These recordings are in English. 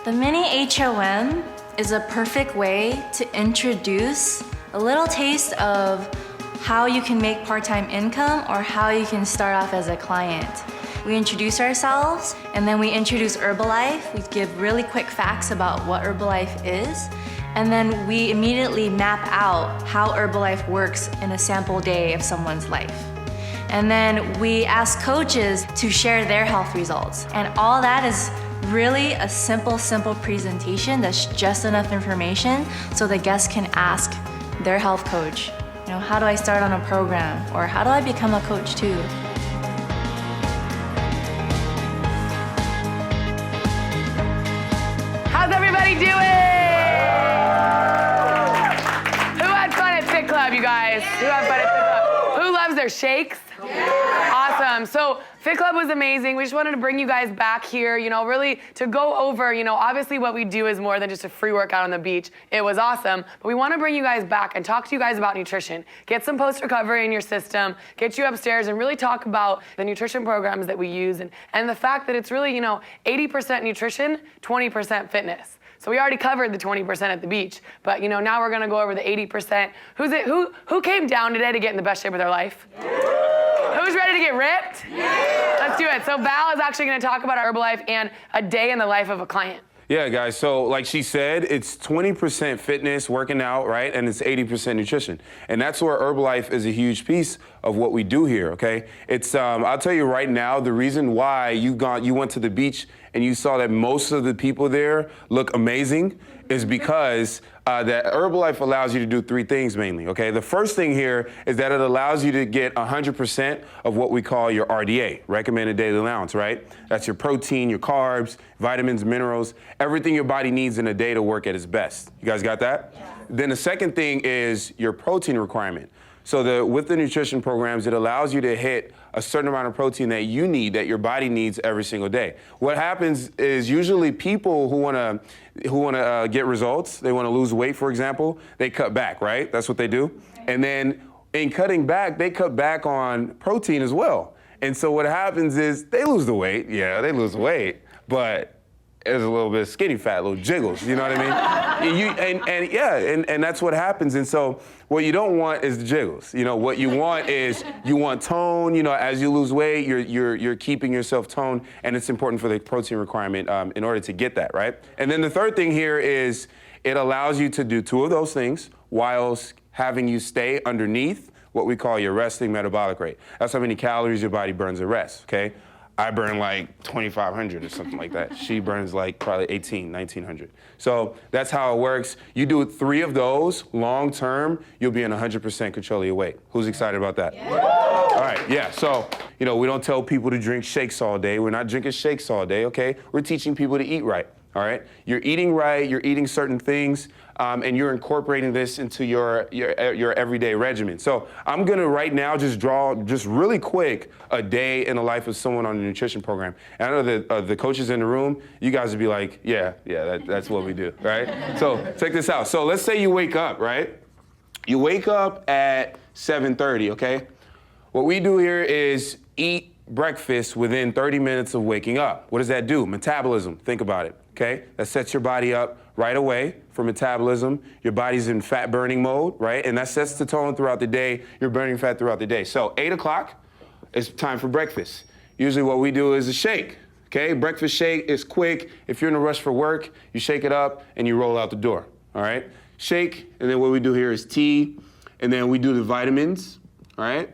The mini HOM is a perfect way to introduce a little taste of how you can make part-time income or how you can start off as a client. We introduce ourselves and then we introduce Herbalife. We give really quick facts about what Herbalife is. And then we immediately map out how Herbalife works in a sample day of someone's life. And then we ask coaches to share their health results. And all that is really a simple presentation that's just enough information so the guests can ask their health coach, how do I start on a program? Or how do I become a coach too? How's everybody doing? Who had fun at FitClub, you guys? Who had fun at FitClub? Who loves their shakes? Yeah. Awesome. So FitClub was amazing. We just wanted to bring you guys back here, really to go over, obviously what we do is more than just a free workout on the beach. It was awesome, but we want to bring you guys back and talk to you guys about nutrition. Get some post-recovery in your system, get you upstairs and really talk about the nutrition programs that we use and the fact that it's really, 80% nutrition, 20% fitness. So we already covered the 20% at the beach, but now we're gonna go over the 80%. Who came down today to get in the best shape of their life? Who's ready to get ripped? Yeah. Let's do it. So Val is actually going to talk about Herbalife and a day in the life of a client. Yeah, guys, so like she said, it's 20% fitness, working out, right? And it's 80% nutrition. And that's where Herbalife is a huge piece of what we do here, okay? It's, I'll tell you right now, the reason why you went to the beach and you saw that most of the people there look amazing is because that Herbalife allows you to do three things mainly, okay? The first thing here is that it allows you to get 100% of what we call your RDA, recommended daily allowance, right? That's your protein, your carbs, vitamins, minerals, everything your body needs in a day to work at its best. You guys got that? Yeah. Then the second thing is your protein requirement. So with the nutrition programs, it allows you to hit a certain amount of protein that you need, that your body needs every single day. What happens is usually people who wanna get results, they wanna lose weight, for example, they cut back, right? That's what they do. And then in cutting back, they cut back on protein as well. And so what happens is they lose the weight. Yeah, they lose weight, but there's a little bit of skinny fat, little jiggles, you know what I mean? And that's what happens. And so what you don't want is the jiggles. What you want is you want tone. As you lose weight, you're keeping yourself toned, and it's important for the protein requirement in order to get that, right? And then the third thing here is it allows you to do two of those things whilst having you stay underneath what we call your resting metabolic rate. That's how many calories your body burns at rest, okay? I burn like 2,500 or something like that. She burns like probably 1,900. So that's how it works. You do three of those long term, you'll be in 100% control of your weight. Who's excited about that? Yeah. All right, yeah, so, we don't tell people to drink shakes all day. We're not drinking shakes all day, okay? We're teaching people to eat right, all right? You're eating right, you're eating certain things, and you're incorporating this into your everyday regimen. So I'm gonna right now just draw just really quick a day in the life of someone on a nutrition program. And I know that the coaches in the room, you guys would be like, that's what we do, right? So check this out. So let's say you wake up, right? You wake up at 7:30, okay? What we do here is eat breakfast within 30 minutes of waking up. What does that do? Metabolism, think about it, okay? That sets your body up right away for metabolism. Your body's in fat burning mode, right? And that sets the tone throughout the day. You're burning fat throughout the day. So 8 o'clock, it's time for breakfast. Usually what we do is a shake, okay? Breakfast shake is quick. If you're in a rush for work, you shake it up and you roll out the door, all right? Shake, and then what we do here is tea, and then we do the vitamins, all right?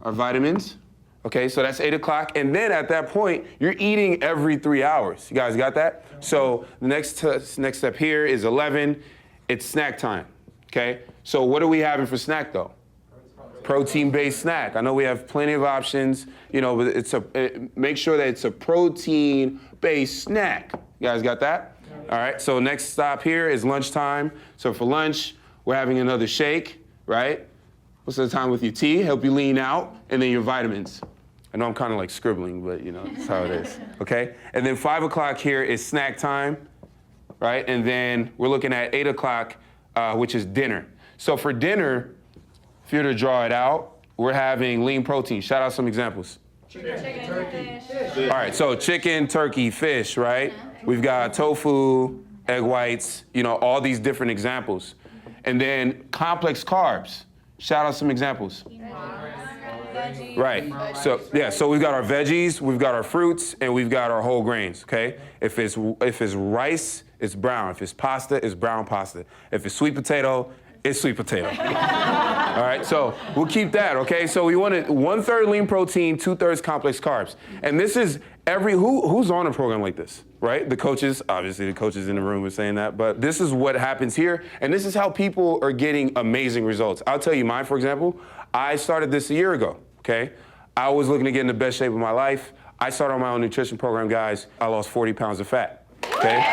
Our vitamins. Okay, so that's 8 o'clock, and then at that point, you're eating every 3 hours. You guys got that? So the next step here is 11. It's snack time, okay? So what are we having for snack, though? Protein-based snack. I know we have plenty of options, but make sure that it's a protein-based snack. You guys got that? All right, so next stop here is lunchtime. So for lunch, we're having another shake, right? Most of the time with your tea, help you lean out, and then your vitamins. I know I'm kind of like scribbling, but that's how it is, okay? And then 5 o'clock here is snack time, right? And then we're looking at 8 o'clock, which is dinner. So for dinner, if you were to draw it out, we're having lean protein. Shout out some examples. All right, so chicken, turkey, fish, right? We've got tofu, egg whites, all these different examples. And then complex carbs. Shout out some examples. Right. So we've got our veggies, we've got our fruits, and we've got our whole grains, okay? If it's rice, it's brown. If it's pasta, it's brown pasta. If it's sweet potato, it's sweet potato. All right, so we'll keep that, okay? So we wanted 1/3 lean protein, 2/3 complex carbs. And this is who's on a program like this, right? The coaches, obviously the coaches in the room are saying that, but this is what happens here, and this is how people are getting amazing results. I'll tell you mine, for example. I started this a year ago, okay? I was looking to get in the best shape of my life. I started on my own nutrition program, guys. I lost 40 pounds of fat, okay?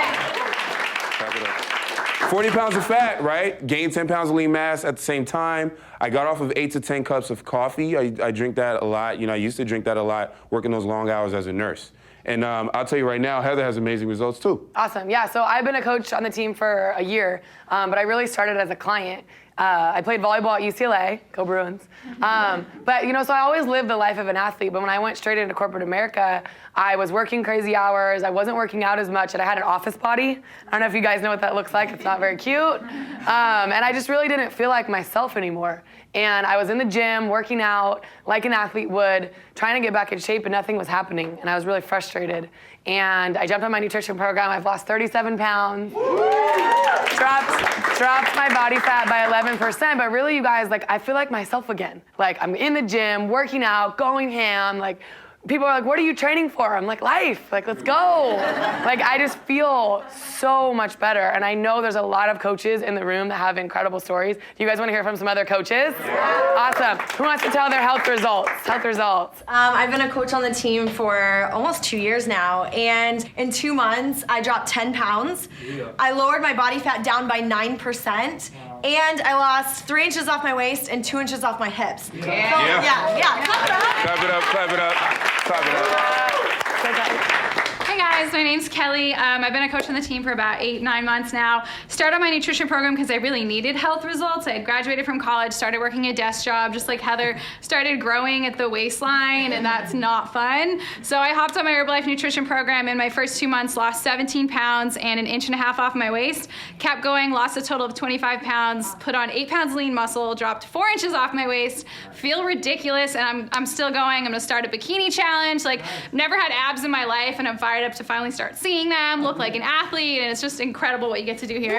40 pounds of fat, right? Gained 10 pounds of lean mass at the same time. I got off of 8 to 10 cups of coffee. I drink that a lot. I used to drink that a lot, working those long hours as a nurse. And I'll tell you right now, Heather has amazing results too. Awesome, yeah, so I've been a coach on the team for a year, but I really started as a client. I played volleyball at UCLA, go Bruins. But so I always lived the life of an athlete, but when I went straight into corporate America, I was working crazy hours, I wasn't working out as much, and I had an office body. I don't know if you guys know what that looks like, it's not very cute. And I just really didn't feel like myself anymore. And I was in the gym, working out like an athlete would, trying to get back in shape, and nothing was happening. And I was really frustrated. And I jumped on my nutrition program. I've lost 37 pounds. Dropped my body fat by 11%. But really, you guys, I feel like myself again. I'm in the gym, working out, going ham. People are like, what are you training for? I'm like, life, let's go. I just feel so much better. And I know there's a lot of coaches in the room that have incredible stories. Do you guys want to hear from some other coaches? Yeah. Awesome. Who wants to tell their health results? I've been a coach on the team for almost 2 years now. And in 2 months, I dropped 10 pounds. Yeah. I lowered my body fat down by 9%. And I lost 3 inches off my waist and 2 inches off my hips. Yeah. Clap it up. Clap it up. Hey guys, my name's Kelly. I've been a coach on the team for about 8-9 months now. Started on my nutrition program because I really needed health results. I had graduated from college, started working a desk job, just like Heather, started growing at the waistline, and that's not fun. So I hopped on my Herbalife nutrition program. In my first 2 months, lost 17 pounds and 1.5 inches off my waist. Kept going, lost a total of 25 pounds, put on 8 pounds lean muscle, dropped 4 inches off my waist, feel ridiculous, and I'm still going. I'm gonna start a bikini challenge. Never had abs in my life, and I'm fired up to finally start seeing them, look like an athlete, and it's just incredible what you get to do here.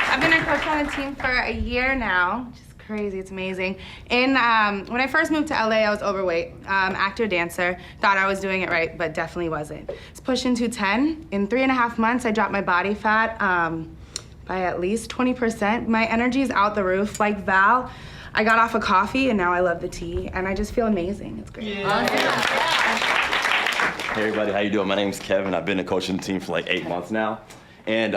I've been a coach on the team for a year now, which is crazy, it's amazing. When I first moved to LA, I was overweight, actor, dancer, thought I was doing it right, but definitely wasn't. It's pushing 210. In 3.5 months, I dropped my body fat by at least 20%. My energy is out the roof. Like Val, I got off of coffee, and now I love the tea, and I just feel amazing. It's great. Hey everybody, how you doing? My name's Kevin. I've been a coach on the team for 8 months now. And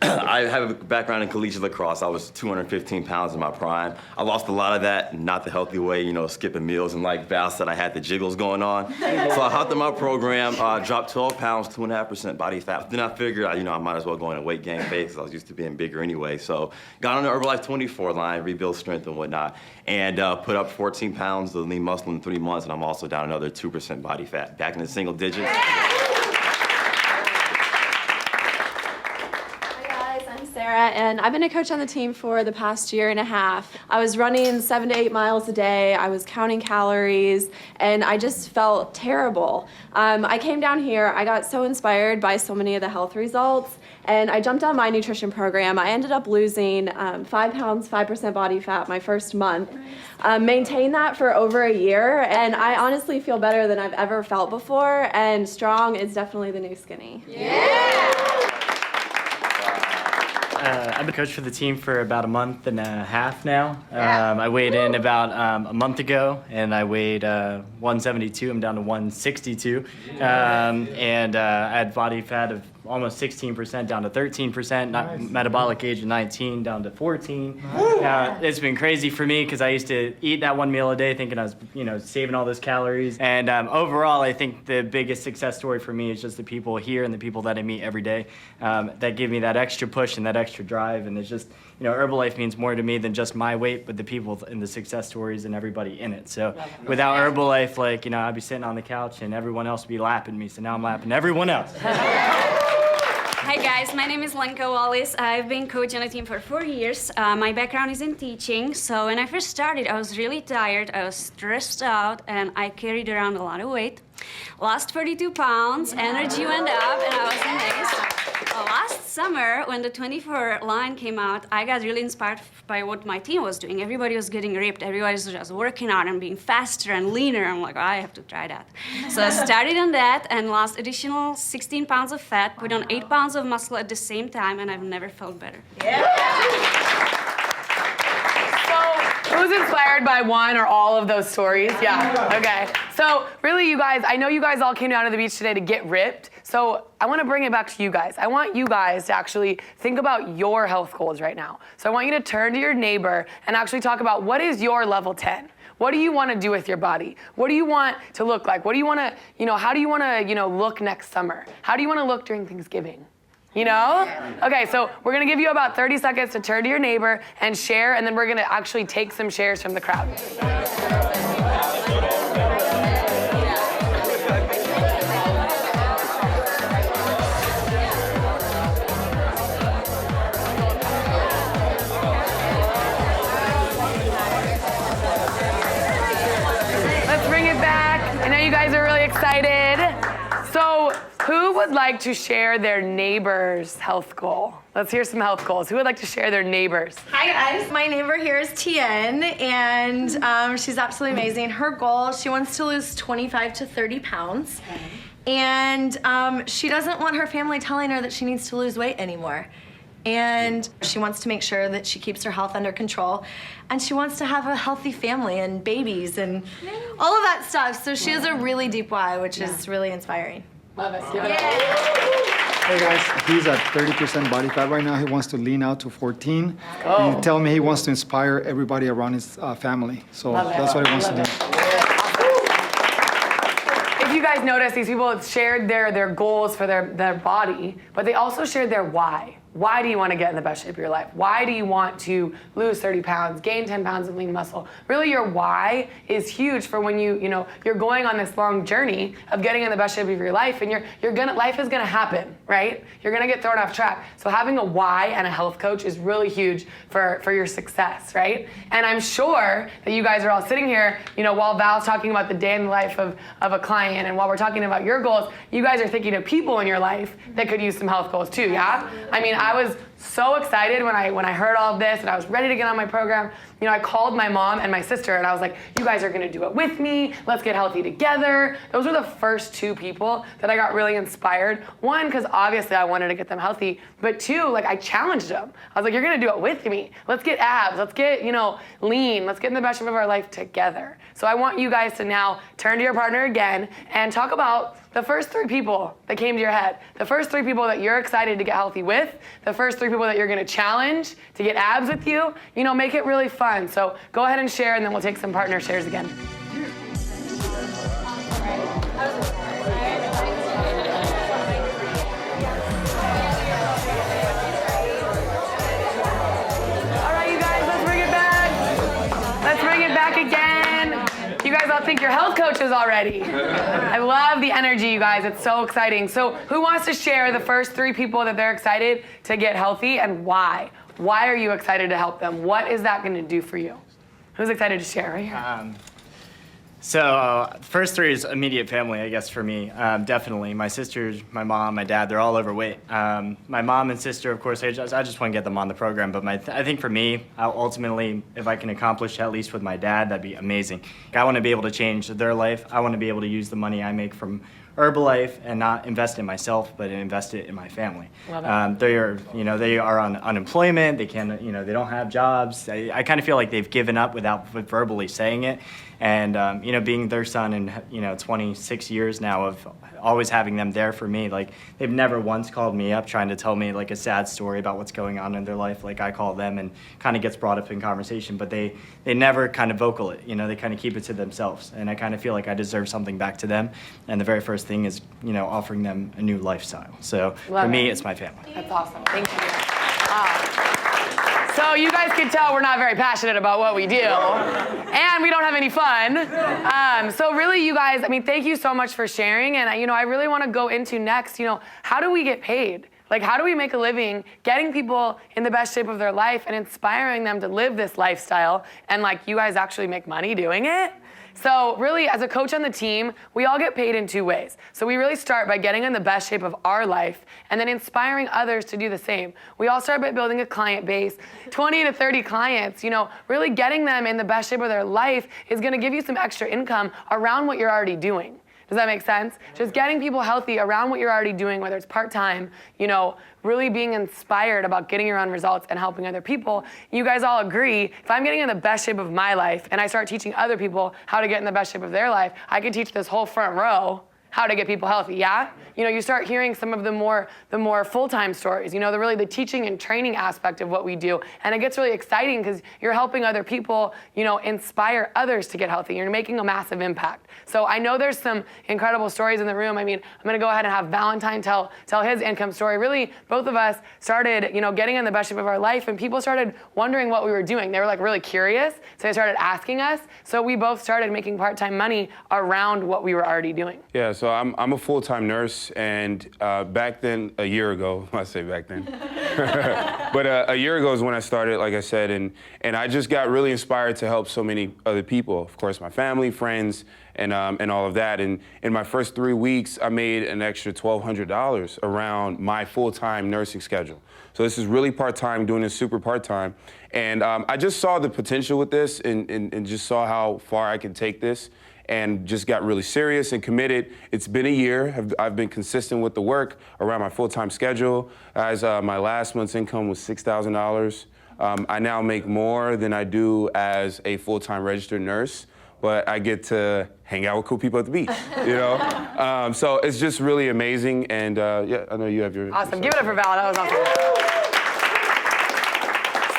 I have a background in collegiate lacrosse. I was 215 pounds in my prime. I lost a lot of that, not the healthy way, skipping meals. And like Val said, I had the jiggles going on. So I hopped in my program, dropped 12 pounds, 2.5% body fat. Then I figured, I might as well go in a weight gain phase because I was used to being bigger anyway. So got on the Herbalife 24 line, rebuild strength and whatnot, and put up 14 pounds of lean muscle in 3 months. And I'm also down another 2% body fat, back in the single digits. And I've been a coach on the team for the past 1.5 years. I was running 7 to 8 miles a day. I was counting calories, and I just felt terrible. I came down here. I got so inspired by so many of the health results, and I jumped on my nutrition program. I ended up losing 5 pounds, 5% body fat my first month. Maintained that for over a year, and I honestly feel better than I've ever felt before, and strong is definitely the new skinny. Yeah! I've been coach for the team for about 1.5 months now. I weighed in about a month ago, and I weighed 172. I'm down to 162. And I had body fat of almost 16% down to 13%, metabolic age of 19 down to 14. It's been crazy for me because I used to eat that one meal a day thinking I was, saving all those calories. And overall, I think the biggest success story for me is just the people here and the people that I meet every day that give me that extra push and that extra drive. And it's just, Herbalife means more to me than just my weight, but the people and the success stories and everybody in it. So without Herbalife, I'd be sitting on the couch and everyone else would be lapping me. So now I'm lapping everyone else. Hi guys, my name is Lenka Wallis. I've been coaching a team for 4 years. My background is in teaching. So when I first started, I was really tired, I was stressed out, and I carried around a lot of weight. Lost 32 pounds, energy went up, and I was amazed. Last summer, when the 24 line came out, I got really inspired by what my team was doing. Everybody was getting ripped. Everybody was just working out and being faster and leaner. I'm like, I have to try that. So I started on that and lost additional 16 pounds of fat, put on 8 pounds of muscle at the same time, and I've never felt better. Who's inspired by one or all of those stories? Yeah, okay. So really, you guys, I know you guys all came down to the beach today to get ripped. So I want to bring it back to you guys. I want you guys to actually think about your health goals right now. So I want you to turn to your neighbor and actually talk about what is your level 10? What do you want to do with your body? What do you want to look like? What do you want to, how do you want to, look next summer? How do you want to look during Thanksgiving? Okay, so we're gonna give you about 30 seconds to turn to your neighbor and share, and then we're gonna actually take some shares from the crowd. Let's bring it back. I know you guys are really excited. So, who would like to share their neighbor's health goal? Let's hear some health goals. Who would like to share their neighbor's? Hi guys, my neighbor here is Tien, and she's absolutely amazing. Her goal, she wants to lose 25 to 30 pounds, and she doesn't want her family telling her that she needs to lose weight anymore. And she wants to make sure that she keeps her health under control, and she wants to have a healthy family and babies and all of that stuff. So she has a really deep why, which is really inspiring. Love it. Give it up. Hey guys, he's at 30% body fat right now. He wants to lean out to 14. He tell me he wants to inspire everybody around his family. So that's what he wants to do. If you guys notice, these people have shared their goals for their body, but they also shared their why. Why do you want to get in the best shape of your life? Why do you want to lose 30 pounds, gain 10 pounds of lean muscle? Really, your why is huge for when you're going on this long journey of getting in the best shape of your life, and life is gonna happen, right? You're gonna get thrown off track. So having a why and a health coach is really huge for your success, right? And I'm sure that you guys are all sitting here, while Val's talking about the day in the life of a client, and while we're talking about your goals, you guys are thinking of people in your life that could use some health goals too, yeah? I mean, I was so excited when I heard all of this, and I was ready to get on my program. I called my mom and my sister, and I was like, you guys are gonna do it with me. Let's get healthy together. Those were the first two people that I got really inspired. One, because obviously I wanted to get them healthy, but two, I challenged them. I was like, you're gonna do it with me. Let's get abs, let's get, lean, let's get in the best shape of our life together. So I want you guys to now turn to your partner again and talk about the first three people that came to your head, the first three people that you're excited to get healthy with, the first three people that you're gonna challenge to get abs with you, make it really fun. So go ahead and share, and then we'll take some partner shares again. All right, you guys, let's bring it back. Let's bring it back again. You guys all think you're health coaches already. I love the energy, you guys. It's so exciting. So who wants to share the first three people that they're excited to get healthy, and why? Why are you excited to help them? What is that going to do for you? Who's excited to share right here? First three is immediate family, I guess, for me. Definitely. My sisters, my mom, my dad, they're all overweight. My mom and sister, of course, I just want to get them on the program. But I think for me, ultimately, if I can accomplish at least with my dad, that'd be amazing. I want to be able to change their life. I want to be able to use the money I make from Herbalife and not invest in myself, but invest it in my family. Love it. They are on unemployment. They can't, they don't have jobs. I kind of feel like they've given up without verbally saying it. And being their son and 26 years now of always having them there for me, like they've never once called me up trying to tell me like a sad story about what's going on in their life. Like I call them and kind of gets brought up in conversation, but they never kind of vocal it. They kind of keep it to themselves. And I kind of feel like I deserve something back to them. And the very first thing is offering them a new lifestyle. So for me, it's my family. That's awesome. Thank you. Wow. So you guys can tell we're not very passionate about what we do, and we don't have any fun. So really, you guys, thank you so much for sharing. And I really want to go into next. How do we get paid? Like, how do we make a living getting people in the best shape of their life and inspiring them to live this lifestyle? And you guys actually make money doing it? So really, as a coach on the team, we all get paid in two ways. So we really start by getting in the best shape of our life and then inspiring others to do the same. We all start by building a client base, 20 to 30 clients. Really getting them in the best shape of their life is gonna give you some extra income around what you're already doing. Does that make sense? Just getting people healthy around what you're already doing, whether it's part-time, really being inspired about getting your own results and helping other people. You guys all agree, if I'm getting in the best shape of my life and I start teaching other people how to get in the best shape of their life, I can teach this whole front row how to get people healthy, yeah? You start hearing some of the more full-time stories, the teaching and training aspect of what we do. And it gets really exciting because you're helping other people, inspire others to get healthy. You're making a massive impact. So I know there's some incredible stories in the room. I'm gonna go ahead and have Valentine tell his income story. Really, both of us started, getting in the best shape of our life, and people started wondering what we were doing. They were really curious, so they started asking us. So we both started making part-time money around what we were already doing. Yeah, so I'm a full-time nurse, and back then, a year ago, I say back then, but a year ago is when I started, like I said, and I just got really inspired to help so many other people. Of course, my family, friends, and all of that. And in my first 3 weeks, I made an extra $1,200 around my full-time nursing schedule. So this is really part-time, doing this super part-time. And I just saw the potential with this and just saw how far I could take this, and just got really serious and committed. It's been a year. I've been consistent with the work around my full-time schedule. As my last month's income was $6,000. I now make more than I do as a full-time registered nurse, but I get to hang out with cool people at the beach, So it's just really amazing, and yeah, I know you have your... Awesome, give it up for Val, that was awesome.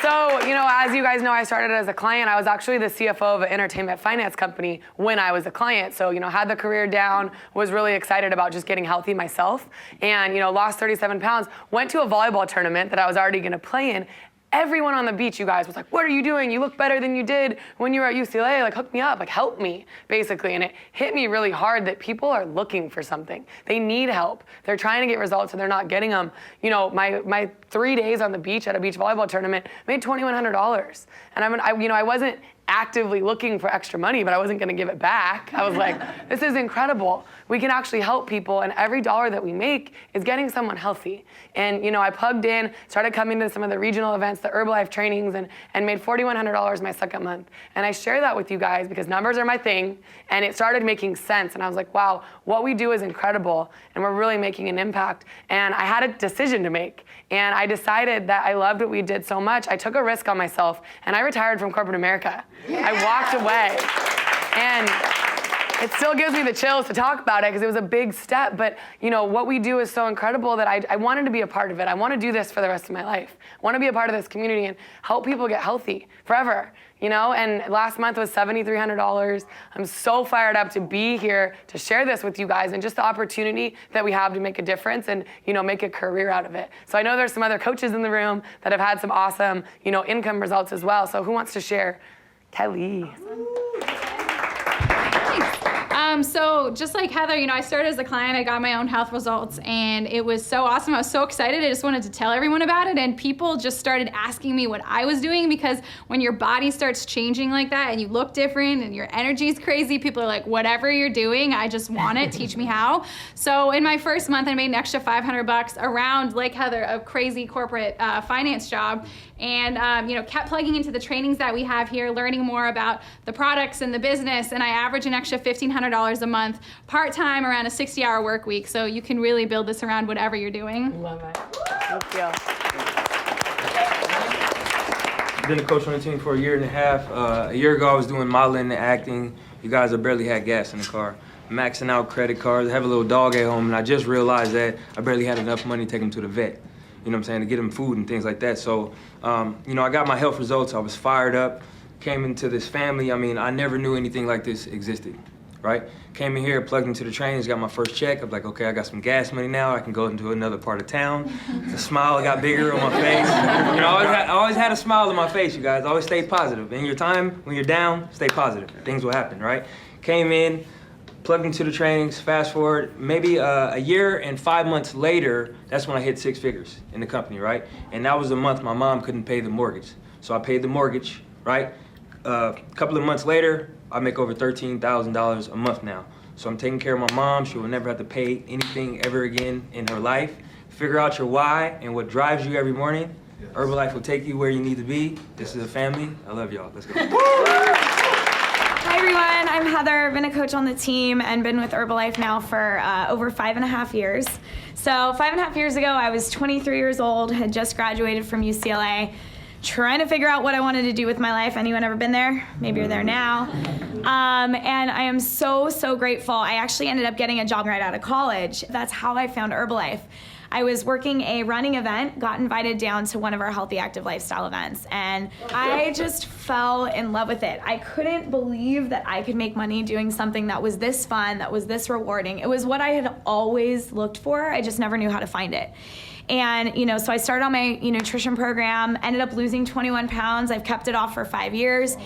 So, as you guys know, I started as a client. I was actually the CFO of an entertainment finance company when I was a client. So, had the career down, was really excited about just getting healthy myself, and, lost 37 pounds, went to a volleyball tournament that I was already gonna play in. Everyone on the beach, you guys, was like, what are you doing? You look better than you did when you were at UCLA. Hook me up, help me, basically. And it hit me really hard that people are looking for something. They need help. They're trying to get results and they're not getting them. My 3 days on the beach at a beach volleyball tournament made $2,100. And I wasn't actively looking for extra money, but I wasn't gonna give it back. I was like, this is incredible. We can actually help people, and every dollar that we make is getting someone healthy. And I plugged in, started coming to some of the regional events, the Herbalife trainings, and made $4,100 my second month. And I share that with you guys because numbers are my thing, and it started making sense. And I was like, wow, what we do is incredible, and we're really making an impact. And I had a decision to make. And I decided that I loved what we did so much. I took a risk on myself, and I retired from corporate America. Yeah. I walked away. And it still gives me the chills to talk about it because it was a big step. But what we do is so incredible that I wanted to be a part of it. I want to do this for the rest of my life. I want to be a part of this community and help people get healthy forever. And last month was $7,300. I'm so fired up to be here to share this with you guys and just the opportunity that we have to make a difference and, make a career out of it. So I know there's some other coaches in the room that have had some awesome, income results as well. So who wants to share? Kelly. So just like Heather, I started as a client, I got my own health results, and it was so awesome. I was so excited. I just wanted to tell everyone about it, and people just started asking me what I was doing, because when your body starts changing like that and you look different and your energy is crazy, people are like, whatever you're doing, I just want it, teach me how. So in my first month, I made an extra $500 around, like Heather, a crazy corporate finance job, and kept plugging into the trainings that we have here, learning more about the products and the business, and I average an extra $1,500 $1,500 a month, part-time around a 60-hour work week. So you can really build this around whatever you're doing. Love it. Thank you. I've been a coach on the team for a year and a half. A year ago, I was doing modeling and acting. You guys, I barely had gas in the car. Maxing out credit cards. I have a little dog at home, and I just realized that I barely had enough money to take him to the vet. You know what I'm saying, to get him food and things like that. So, you know, I got my health results. I was fired up, came into this family. I mean, I never knew anything like this existed, right? Came in here, plugged into the trainings, got my first check. I'm like, okay, I got some gas money now. I can go into another part of town. The smile got bigger on my face. You know, I always had a smile on my face, you guys. Always stay positive. In your time, when you're down, stay positive. Things will happen, right? Came in, plugged into the trainings, fast forward, maybe a year and 5 months later, that's when I hit 6 figures in the company, right? And that was the month my mom couldn't pay the mortgage. So I paid the mortgage, right? A couple of months later, I make over $13,000 a month now. So I'm taking care of my mom. She will never have to pay anything ever again in her life. Figure out your why and what drives you every morning. Yes. Herbalife will take you where you need to be. This is a family. I love y'all. Let's go. Hi everyone, I'm Heather. I've been a coach on the team and been with Herbalife now for over 5.5 years. So 5.5 years ago, I was 23 years old, had just graduated from UCLA, trying to figure out what I wanted to do with my life. Anyone ever been there? Maybe you're there now. And I am so grateful. I actually ended up getting a job right out of college. That's how I found Herbalife. I was working a running event, got invited down to one of our healthy active lifestyle events, and I just fell in love with it. I couldn't believe that I could make money doing something that was this fun, that was this rewarding. It was what I had always looked for. I just never knew how to find it. And, you know, so I started on my nutrition program, ended up losing 21 pounds. I've kept it off for 5 years.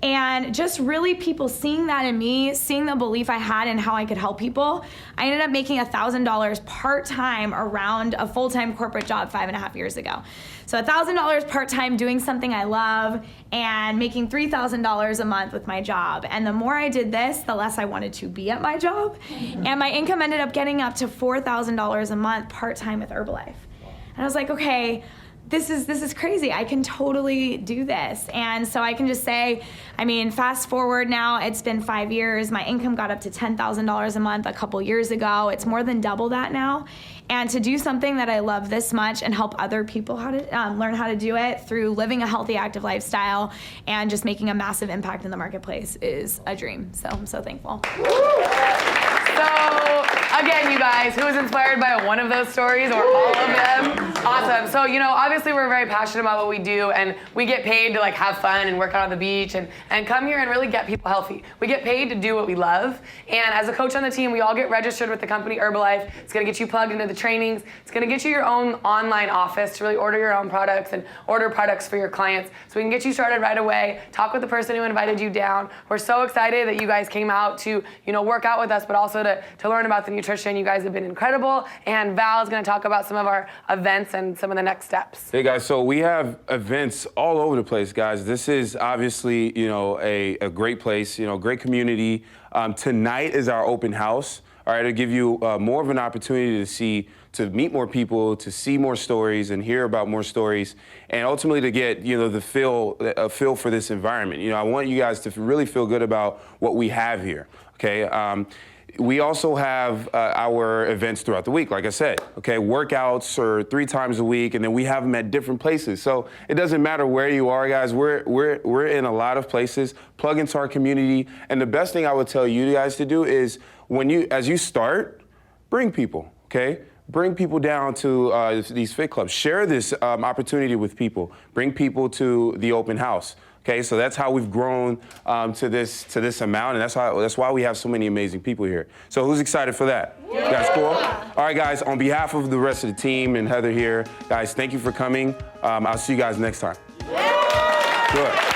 And just really people seeing that in me, seeing the belief I had in how I could help people, I ended up making $1,000 part-time around a full-time corporate job 5.5 years ago. So $1,000 part-time doing something I love and making $3,000 a month with my job. And the more I did this, the less I wanted to be at my job. And my income ended up getting up to $4,000 a month part-time with Herbalife. And I was like, okay, this is crazy. I can totally do this. And so I can just say, I mean, fast forward now, it's been 5 years. My income got up to $10,000 a month a couple years ago. It's more than double that now. And to do something that I love this much and help other people how to learn how to do it through living a healthy, active lifestyle and just making a massive impact in the marketplace is a dream. So I'm so thankful. So, again, you guys, who was inspired by one of those stories or all of them? Awesome. So, you know, obviously we're very passionate about what we do, and we get paid to like have fun and work out on the beach and come here and really get people healthy. We get paid to do what we love. And as a coach on the team, we all get registered with the company Herbalife. It's going to get you plugged into the trainings. It's going to get you your own online office to really order your own products and order products for your clients. So we can get you started right away. Talk with the person who invited you down. We're so excited that you guys came out to, you know, work out with us, but also to learn about the nutrition. You guys have been incredible. And Val is going to talk about some of our events and some of the next steps. Hey guys, so we have events all over the place, guys. This is obviously, you know, a great place, you know, great community. Tonight is our open house. All right, to give you more of an opportunity to meet more people, to see more stories and hear about more stories, and ultimately to get, you know, a feel for this environment. You know, I want you guys to really feel good about what we have here. Okay. We also have our events throughout the week, like I said, okay? Workouts are 3 times a week, and then we have them at different places. So it doesn't matter where you are, guys. We're in a lot of places. Plug into our community. And the best thing I would tell you guys to do is as you start, bring people, okay? Bring people down to these fit clubs. Share this opportunity with people. Bring people to the open house. Okay, so that's how we've grown to this amount, and that's why we have so many amazing people here. So who's excited for that? Yeah. You guys cool? All right, guys, on behalf of the rest of the team and Heather here, guys, thank you for coming. I'll see you guys next time. Yeah. Good.